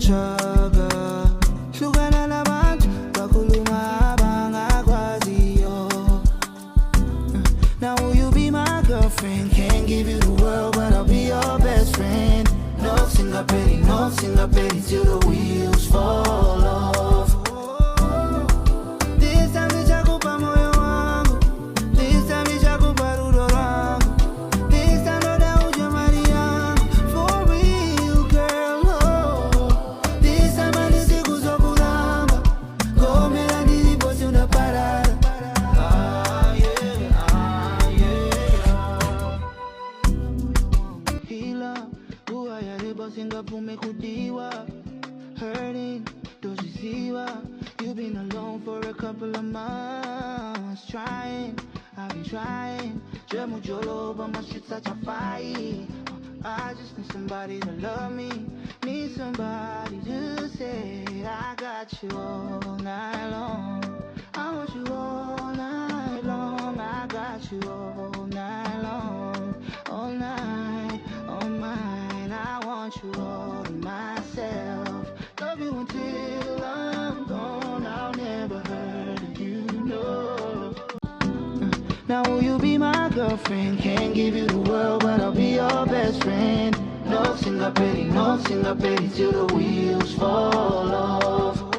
chaga hlukana nabantu bakhuluma abangakwaziyo. Now will you be my girlfriend? Can't give you the world, but I'll be your best friend. No singapedi till the wheels fall off. This time nishakupa moyo wangu, this time nishakupa rudo langu, this time no doubt you're mali yangu, for real girl, oh. This time alisiku zokulamba, komela niliposi unaparara. Hila, uaya libo singapume kudiwa, hurting, dozisiwa. You've been alone for a couple of months, trying, I've been trying. Jolo, but my shit's such a fight. I just need somebody to love me, need somebody to say I got you all night long. I want you all night long. I got you all night long, all night, all mine. I want you all to myself. Love you until I'm gone. I'll never hurt you, no. Now will you be my girlfriend? Can't give you the world, but I'll be your best friend. No singapedi till the wheels fall off.